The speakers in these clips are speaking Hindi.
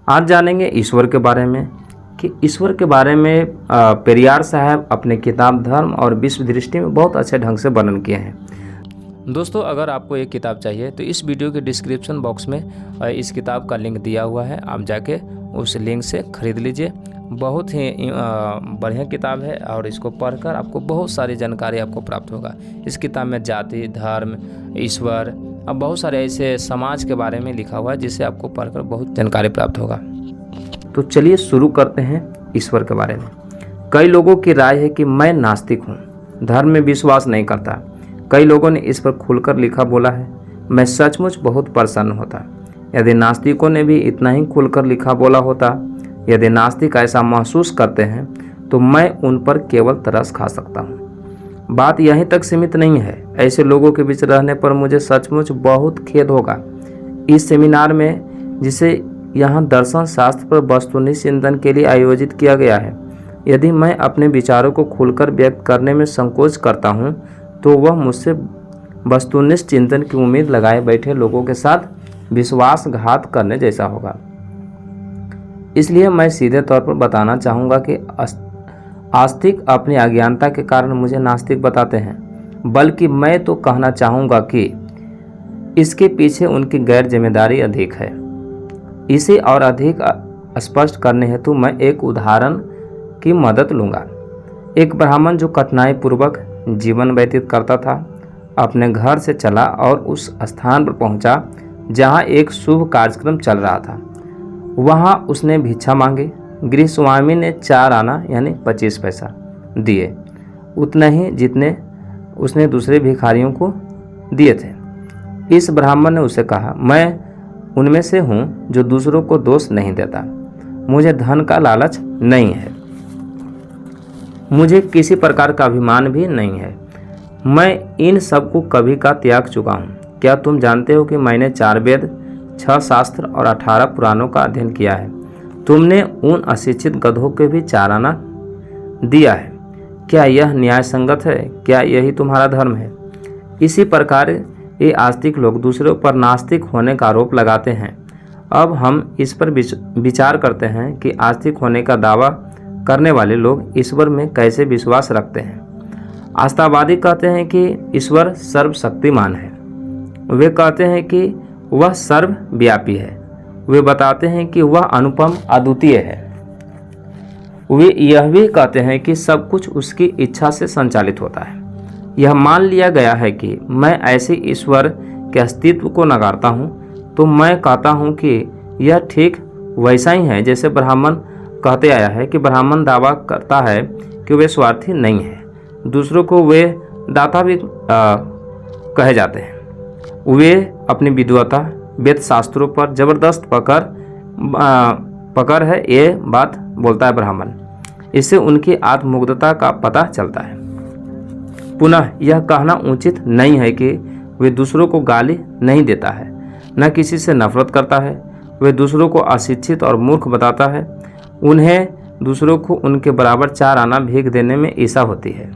आज जानेंगे ईश्वर के बारे में कि ईश्वर के बारे में पेरियार साहब अपने किताब धर्म और विश्व दृष्टि में बहुत अच्छे ढंग से वर्णन किए हैं। दोस्तों, अगर आपको एक किताब चाहिए तो इस वीडियो के डिस्क्रिप्शन बॉक्स में इस किताब का लिंक दिया हुआ है, आप जाके उस लिंक से ख़रीद लीजिए। बहुत ही बढ़िया किताब है और इसको पढ़कर आपको बहुत सारी जानकारी आपको प्राप्त होगा। इस किताब में जाति, धर्म, ईश्वर और बहुत सारे ऐसे समाज के बारे में लिखा हुआ है जिससे आपको पढ़कर बहुत जानकारी प्राप्त होगा। तो चलिए शुरू करते हैं ईश्वर के बारे में। कई लोगों की राय है कि मैं नास्तिक हूँ, धर्म में विश्वास नहीं करता। कई लोगों ने इस पर खुलकर लिखा बोला है। मैं सचमुच बहुत प्रसन्न होता यदि नास्तिकों ने भी इतना ही खुलकर लिखा बोला होता। यदि नास्तिक ऐसा महसूस करते हैं तो मैं उन पर केवल तरस खा सकता हूँ। बात यहीं तक सीमित नहीं है, ऐसे लोगों के बीच रहने पर मुझे सचमुच बहुत खेद होगा। इस सेमिनार में, जिसे यहाँ दर्शन शास्त्र पर वस्तुनिष्ठ चिंतन के लिए आयोजित किया गया है, यदि मैं अपने विचारों को खुलकर व्यक्त करने में संकोच करता हूँ तो वह मुझसे वस्तुनिष्ठ चिंतन की उम्मीद लगाए बैठे लोगों के साथ विश्वासघात करने जैसा होगा। इसलिए मैं सीधे तौर पर बताना चाहूँगा कि आस्तिक अपनी अज्ञानता के कारण मुझे नास्तिक बताते हैं, बल्कि मैं तो कहना चाहूँगा कि इसके पीछे उनकी गैर जिम्मेदारी अधिक है। इसे और अधिक स्पष्ट करने हेतु मैं एक उदाहरण की मदद लूँगा। एक ब्राह्मण जो कठिनाई पूर्वक जीवन व्यतीत करता था, अपने घर से चला और उस स्थान पर पहुंचा जहां एक शुभ कार्यक्रम चल रहा था। वहां उसने भिक्षा मांगी। गृह स्वामी ने 4 आना यानी 25 पैसा दिए, उतने ही जितने उसने दूसरे भिखारियों को दिए थे। इस ब्राह्मण ने उसे कहा, मैं उनमें से हूँ जो दूसरों को दोष नहीं देता। मुझे धन का लालच नहीं है, मुझे किसी प्रकार का अभिमान भी नहीं है। मैं इन सब को कभी का त्याग चुका हूँ। क्या तुम जानते हो कि मैंने 4 वेद, 6 शास्त्र और 18 पुराणों का अध्ययन किया है। तुमने उन अशिक्षित गधों के भी 4 आना दिया है। क्या यह न्याय संगत है? क्या यही तुम्हारा धर्म है? इसी प्रकार ये आस्तिक लोग दूसरों पर नास्तिक होने का आरोप लगाते हैं। अब हम इस पर विचार करते हैं कि आस्तिक होने का दावा करने वाले लोग ईश्वर में कैसे विश्वास रखते हैं। आस्थावादी कहते हैं कि ईश्वर सर्वशक्तिमान है। वे कहते हैं कि वह सर्वव्यापी है। वे बताते हैं कि वह अनुपम अद्वितीय है। वे यह भी कहते हैं कि सब कुछ उसकी इच्छा से संचालित होता है। यह मान लिया गया है कि मैं ऐसे ईश्वर के अस्तित्व को नकारता हूँ तो मैं कहता हूँ कि यह ठीक वैसा ही है जैसे ब्राह्मण कहते आया है कि ब्राह्मण दावा करता है कि वे स्वार्थी नहीं है। दूसरों को वे दाता भी कहे जाते हैं। वे अपनी विद्वता, वेद शास्त्रों पर जबरदस्त पकड़ है, ये बात बोलता है ब्राह्मण। इससे उनकी आत्ममुग्धता का पता चलता है। पुनः यह कहना उचित नहीं है कि वे दूसरों को गाली नहीं देता है, न किसी से नफरत करता है। वे दूसरों को अशिक्षित और मूर्ख बताता है। उन्हें दूसरों को उनके बराबर 4 आना भीख देने में ईर्ष्या होती है।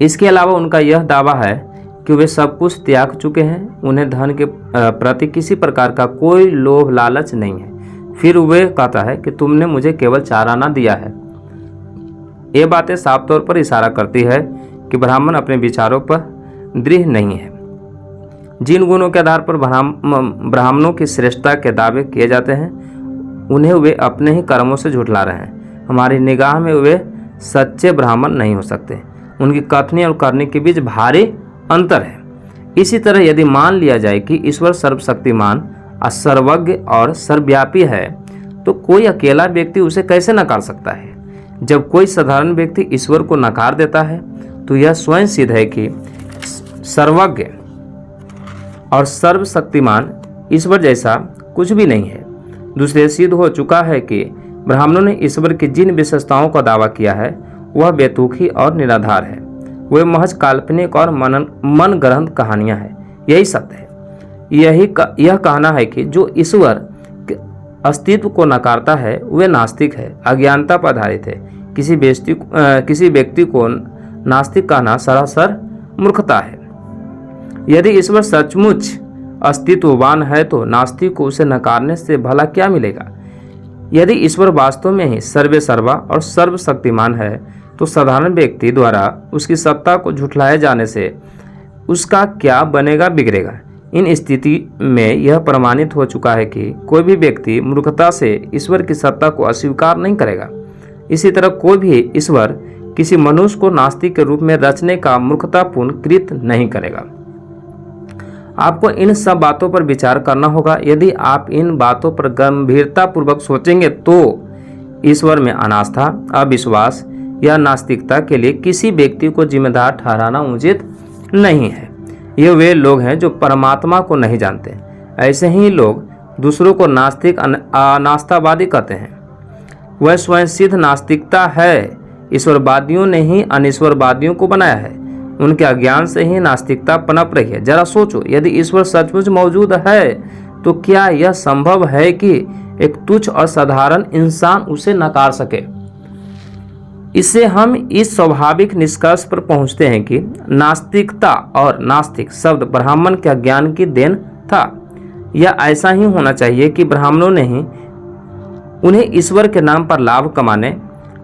इसके अलावा उनका यह दावा है कि वे सब कुछ त्याग चुके हैं। उन्हें धन के प्रति किसी प्रकार का कोई लोभ लालच नहीं है। फिर वे कहता है कि तुमने मुझे केवल 4 आना दिया है। ये बातें साफ तौर पर इशारा करती है कि ब्राह्मण अपने विचारों पर दृढ़ नहीं है। जिन गुणों के आधार पर ब्राह्मणों की श्रेष्ठता के दावे किए जाते हैं, उन्हें वे अपने ही कर्मों से झुठला रहे हैं। हमारी निगाह में वे सच्चे ब्राह्मण नहीं हो सकते। उनकी कथनी और करने के बीच भारी अंतर है। इसी तरह यदि मान लिया जाए कि ईश्वर सर्वशक्तिमान, सर्वज्ञ और सर्वव्यापी है तो कोई अकेला व्यक्ति उसे कैसे नकार सकता है। जब कोई साधारण व्यक्ति ईश्वर को नकार देता है तो यह स्वयं सिद्ध है कि सर्वज्ञ और सर्वशक्तिमान ईश्वर जैसा कुछ भी नहीं है। दूसरे सिद्ध हो चुका है कि ब्राह्मणों ने ईश्वर की जिन विशेषताओं का दावा किया है वह बेतुकी और निराधार है। वे महज काल्पनिक और मन ग्रंथ कहानियां हैं। यही सत्य है। यह कहना है कि जो ईश्वर के अस्तित्व को नकारता है वे नास्तिक है, अज्ञानता पर आधारित है। किसी व्यक्ति को नास्तिक कहना सरासर मूर्खता है। यदि ईश्वर सचमुच अस्तित्ववान है तो नास्तिक को उसे नकारने से भला क्या मिलेगा। यदि ईश्वर वास्तव में ही सर्वे सर्वा और सर्वशक्तिमान है तो साधारण व्यक्ति द्वारा उसकी सत्ता को झुठलाए जाने से उसका क्या बनेगा बिगड़ेगा। इन स्थिति में यह प्रमाणित हो चुका है कि कोई भी व्यक्ति मूर्खता से ईश्वर की सत्ता को अस्वीकार नहीं करेगा। इसी तरह कोई भी ईश्वर किसी मनुष्य को नास्तिक के रूप में रचने का मूर्खतापूर्ण कृत्य नहीं करेगा। आपको इन सब बातों पर विचार करना होगा। यदि आप इन बातों पर गंभीरतापूर्वक सोचेंगे तो ईश्वर में अनास्था, अविश्वास या नास्तिकता के लिए किसी व्यक्ति को जिम्मेदार ठहराना उचित नहीं है। ये वे लोग हैं जो परमात्मा को नहीं जानते। ऐसे ही लोग दूसरों को नास्तिक अनास्थावादी कहते हैं। वह स्वयं सिद्ध नास्तिकता है। ईश्वरवादियों ने ही अनिश्वरवादियों को बनाया है। उनके अज्ञान से ही नास्तिकता पनप रही है। जरा सोचो, यदि ईश्वर सचमुच मौजूद है तो क्या यह संभव है कि एक तुच्छ और साधारण इंसान उसे नकार सके। इससे हम इस स्वाभाविक निष्कर्ष पर पहुंचते हैं कि नास्तिकता और नास्तिक शब्द ब्राह्मण के अज्ञान की देन था। यह ऐसा ही होना चाहिए कि ब्राह्मणों ने ही उन्हें ईश्वर के नाम पर लाभ कमाने,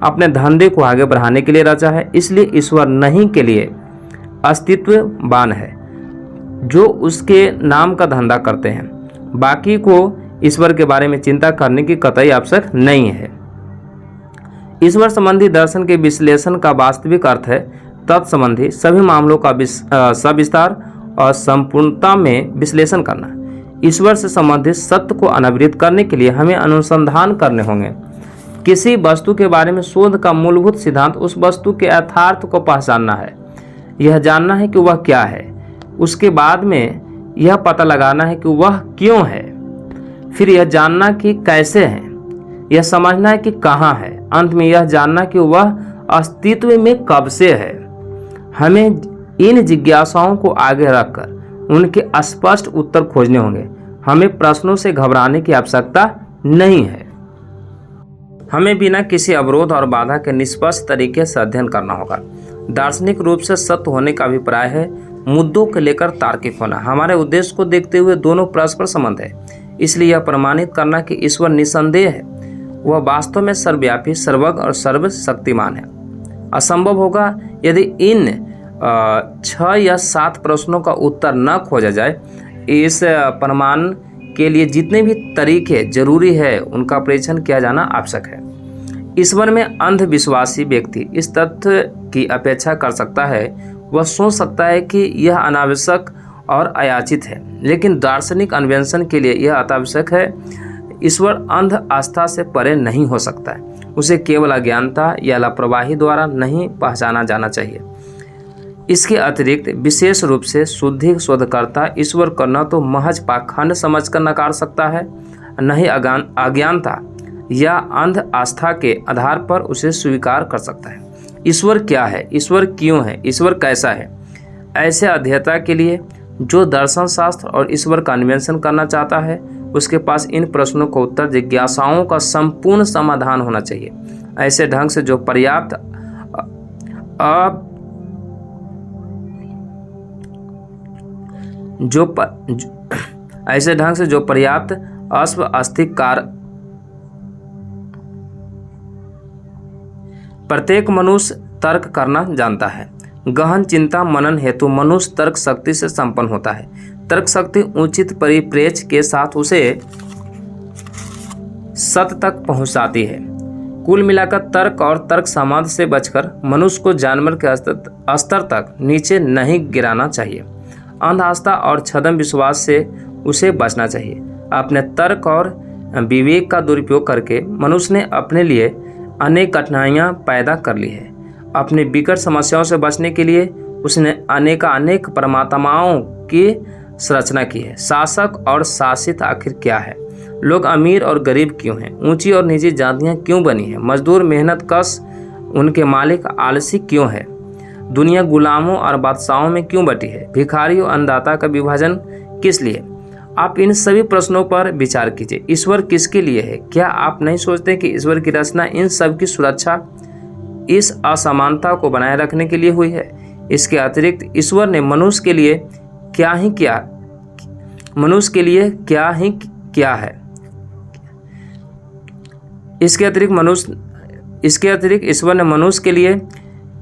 अपने धंधे को आगे बढ़ाने के लिए रचा है। इसलिए ईश्वर नहीं के लिए अस्तित्ववान है जो उसके नाम का धंधा करते हैं। बाकी को ईश्वर के बारे में चिंता करने की कतई आवश्यक नहीं है। ईश्वर संबंधी दर्शन के विश्लेषण का वास्तविक अर्थ है तत्संबंधी सभी मामलों का सविस्तार और संपूर्णता में विश्लेषण करना। ईश्वर से संबंधित सत्य को अनावृत करने के लिए हमें अनुसंधान करने होंगे। किसी वस्तु के बारे में शोध का मूलभूत सिद्धांत उस वस्तु के यथार्थ को पहचानना है। यह जानना है कि वह क्या है, उसके बाद में यह पता लगाना है कि वह क्यों है, फिर यह जानना कि कैसे है, यह समझना है कि कहाँ है, अंत में यह जानना कि वह अस्तित्व में कब से है। हमें इन जिज्ञासाओं को आगे रखकर उनके स्पष्ट उत्तर खोजने होंगे। हमें प्रश्नों से घबराने की आवश्यकता नहीं है। हमें बिना किसी अवरोध और बाधा के निष्पक्ष तरीके से अध्ययन करना होगा। दार्शनिक रूप से सत्य होने का अभिप्राय है मुद्दों को लेकर तार्किक होना। हमारे उद्देश्य को देखते हुए दोनों परस्पर संबंध है। इसलिए यह प्रमाणित करना कि ईश्वर निसंदेह है, वह वास्तव में सर्वव्यापी, सर्वज्ञ और सर्वशक्तिमान है, असंभव होगा यदि इन 6 या 7 प्रश्नों का उत्तर न खोजा जाए। इस प्रमाण के लिए जितने भी तरीके जरूरी है उनका परीक्षण किया जाना आवश्यक है। ईश्वर में अंधविश्वासी व्यक्ति इस तथ्य की अपेक्षा कर सकता है, वह सोच सकता है कि यह अनावश्यक और अयाचित है, लेकिन दार्शनिक अन्वेषण के लिए यह अत्यावश्यक है। ईश्वर अंध आस्था से परे नहीं हो सकता है। उसे केवल अज्ञानता या लापरवाही द्वारा नहीं पहचाना जाना चाहिए। इसके अतिरिक्त विशेष रूप से शुद्धि शोधकर्ता ईश्वर को न तो महज पाखंड समझकर नकार सकता है, न ही अज्ञानता या अंध आस्था के आधार पर उसे स्वीकार कर सकता है। ईश्वर क्या है, ईश्वर क्यों है, ईश्वर कैसा है, ऐसे अध्येता के लिए जो दर्शन शास्त्र और ईश्वर का अन्वेषण करना चाहता है, उसके पास इन प्रश्नों का उत्तर जिज्ञासाओं का संपूर्ण समाधान होना चाहिए। ऐसे ढंग से जो पर्याप्त अस्वस्थिकार प्रत्येक मनुष्य तर्क करना जानता है। गहन चिंता मनन हेतु मनुष्य तर्क शक्ति से संपन्न होता है। तर्क शक्ति उचित परिप्रेक्ष्य के साथ उसे सत्य तक पहुंचाती है। कुल मिलाकर तर्क और तर्क समाध से बचकर मनुष्य को जानवर के स्तर तक नीचे नहीं गिराना चाहिए। अंध आस्था और छद्म विश्वास से उसे बचना चाहिए। अपने तर्क और विवेक का दुरुपयोग करके मनुष्य ने अपने लिए अनेक कठिनाइयां पैदा कर ली है। अपनी विकट समस्याओं से बचने के लिए उसने अनेक परमात्माओं की संरचना की है। शासक और शासित आखिर क्या है? लोग अमीर और गरीब क्यों हैं? ऊंची और नीची जातियां क्यों बनी हैं? मजदूर मेहनत कश, उनके मालिक आलसी क्यों है? दुनिया गुलामों और बादशाहों में क्यों बटी है? भिखारी और अन्नदाता का विभाजन किस लिए? आप इन सभी प्रश्नों पर विचार कीजिए। ईश्वर किसके लिए है? क्या आप नहीं सोचते कि ईश्वर की रचना इन सब की सुरक्षा, इस असमानता को बनाए रखने के लिए हुई है? इसके अतिरिक्त ईश्वर ने मनुष्य के लिए क्या ही किया, मनुष्य के लिए क्या ही क्या है। इसके अतिरिक्त ईश्वर ने मनुष्य के लिए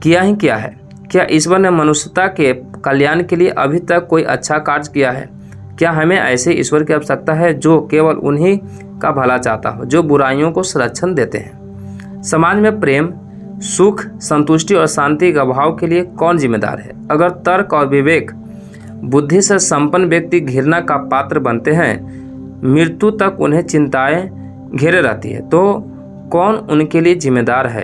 किया ही क्या है। क्या ईश्वर ने मनुष्यता के कल्याण के लिए अभी तक कोई अच्छा कार्य किया है? क्या हमें ऐसे ईश्वर की आवश्यकता है जो केवल उन्हीं का भला चाहता हो, जो बुराइयों को संरक्षण देते हैं? समाज में प्रेम, सुख, संतुष्टि और शांति के अभाव के लिए कौन जिम्मेदार है? अगर तर्क और विवेक बुद्धि से संपन्न व्यक्ति घृणा का पात्र बनते हैं, मृत्यु तक उन्हें चिंताएं घेरे रहती है, तो कौन उनके लिए जिम्मेदार है?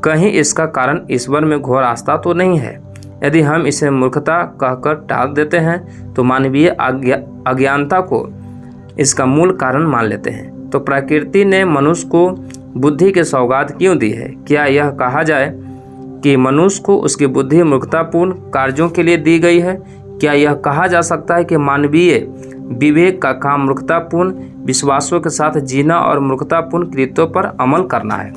कहीं इसका कारण ईश्वर में घोर आस्था तो नहीं है? यदि हम इसे मूर्खता कहकर टाल देते हैं तो मानवीय अज्ञानता को इसका मूल कारण मान लेते हैं। तो प्रकृति ने मनुष्य को बुद्धि की सौगात क्यों दी है? क्या यह कहा जाए कि मनुष्य को उसकी बुद्धि मूर्खतापूर्ण कार्यों के लिए दी गई है? क्या यह कहा जा सकता है कि मानवीय विवेक का काम मूर्खतापूर्ण विश्वासों के साथ जीना और मूर्खतापूर्ण कृत्यों पर अमल करना है?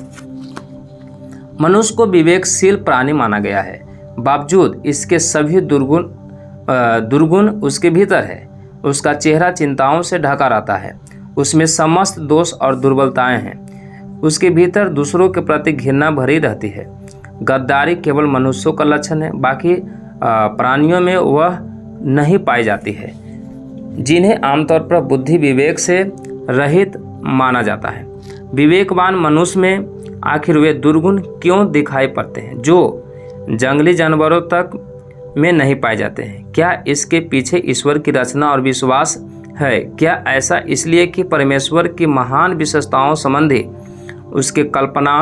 मनुष्य को विवेकशील प्राणी माना गया है, बावजूद इसके सभी दुर्गुण उसके भीतर है। उसका चेहरा चिंताओं से ढका रहता है, उसमें समस्त दोष और दुर्बलताएं हैं। उसके भीतर दूसरों के प्रति घृणा भरी रहती है। गद्दारी केवल मनुष्यों का लक्षण है, बाकी प्राणियों में वह नहीं पाई जाती है, जिन्हें आमतौर पर बुद्धि विवेक से रहित माना जाता है। विवेकवान मनुष्य में आखिर वे दुर्गुण क्यों दिखाई पड़ते हैं जो जंगली जानवरों तक में नहीं पाए जाते हैं? क्या इसके पीछे ईश्वर की रचना और विश्वास है? क्या ऐसा इसलिए कि परमेश्वर की महान विशेषताओं संबंधी उसकी कल्पना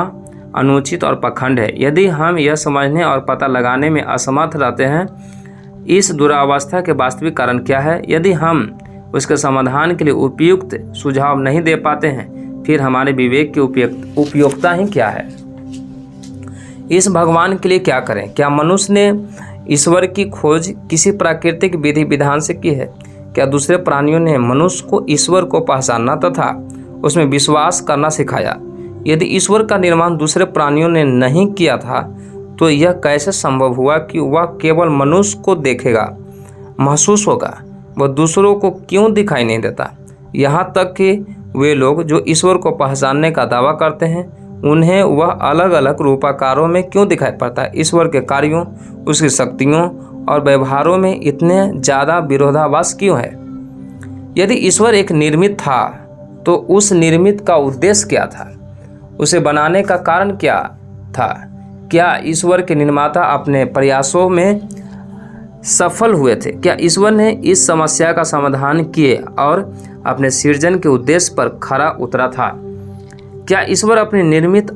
अनुचित और पाखंड है? यदि हम यह समझने और पता लगाने में असमर्थ रहते हैं इस दुरावस्था के वास्तविक कारण क्या है, यदि हम उसके समाधान के लिए उपयुक्त सुझाव नहीं दे पाते हैं, फिर हमारे विवेक की उपयोगिता ही क्या है? इस भगवान के लिए क्या करें? क्या मनुष्य ने ईश्वर की खोज किसी प्राकृतिक विधि विधान से की है? क्या दूसरे प्राणियों ने मनुष्य को ईश्वर को पहचानना तथा उसमें विश्वास करना सिखाया? यदि ईश्वर का निर्माण दूसरे प्राणियों ने नहीं किया था तो यह कैसे संभव हुआ कि वह केवल मनुष्य को देखेगा, महसूस होगा? वह दूसरों को क्यों दिखाई नहीं देता? यहाँ तक कि वे लोग जो ईश्वर को पहचानने का दावा करते हैं उन्हें वह अलग अलग रूपाकारों में क्यों दिखाई पड़ता है? ईश्वर के कार्यों, उसकी शक्तियों और व्यवहारों में इतने ज़्यादा विरोधाभास क्यों है? यदि ईश्वर एक निर्मित था तो उस निर्मित का उद्देश्य क्या था? उसे बनाने का कारण क्या था? क्या ईश्वर के निर्माता अपने प्रयासों में सफल हुए थे? क्या ईश्वर ने इस समस्या का समाधान किए और अपने सृजन के उद्देश्य पर खरा उतरा था? क्या ईश्वर अपने निर्मित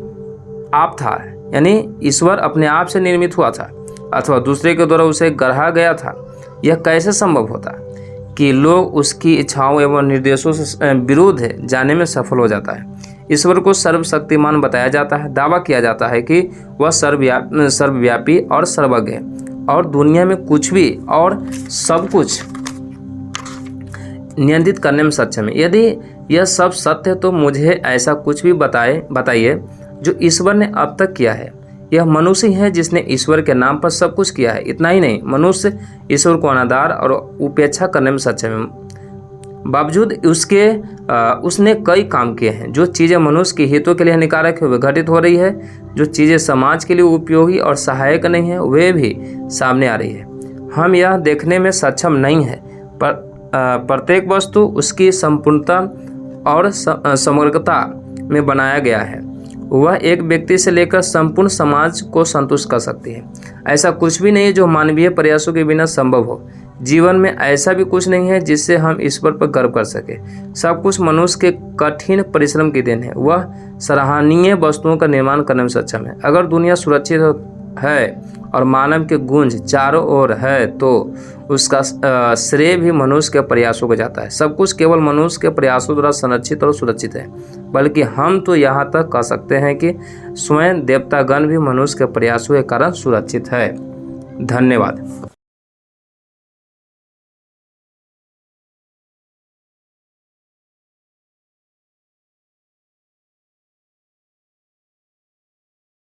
आप था, यानी ईश्वर अपने आप से निर्मित हुआ था, अथवा दूसरे के द्वारा उसे गढ़ा गया था? यह कैसे संभव होता कि लोग उसकी इच्छाओं एवं निर्देशों से विरुद्ध जाने में सफल हो जाता है? ईश्वर को सर्वशक्तिमान बताया जाता है, दावा किया जाता है कि वह सर्वव्यापी और सर्वज्ञ है और दुनिया में कुछ भी और सब कुछ नियंत्रित करने में सक्षम है। यदि यह सब सत्य है तो मुझे ऐसा कुछ भी बताइए जो ईश्वर ने अब तक किया है। यह मनुष्य ही है जिसने ईश्वर के नाम पर सब कुछ किया है। इतना ही नहीं, मनुष्य ईश्वर को अनादर और उपेक्षा करने में सक्षम है। बावजूद उसने कई काम किए हैं। जो चीज़ें मनुष्य के हितों के लिए हानिकारक है वे घटित हो रही है, जो चीज़ें समाज के लिए उपयोगी और सहायक नहीं है वे भी सामने आ रही है। हम यह देखने में सक्षम नहीं है पर प्रत्येक वस्तु उसकी संपूर्णता और समग्रता में बनाया गया है। वह एक व्यक्ति से लेकर संपूर्ण समाज को संतुष्ट कर सकती है। ऐसा कुछ भी नहीं है जो मानवीय प्रयासों के बिना संभव हो। जीवन में ऐसा भी कुछ नहीं है जिससे हम ईश्वर पर गर्व कर सके। सब कुछ मनुष्य के कठिन परिश्रम की देन है। वह सराहनीय वस्तुओं का निर्माण करने में सक्षम है। अगर दुनिया सुरक्षित है और मानव के गुंज चारों ओर है तो उसका श्रेय भी मनुष्य के प्रयासों को जाता है। सब कुछ केवल मनुष्य के प्रयासों द्वारा संरक्षित और सुरक्षित है, बल्कि हम तो यहाँ तक कह सकते हैं कि स्वयं देवतागण भी मनुष्य के प्रयासों के कारण सुरक्षित है। धन्यवाद।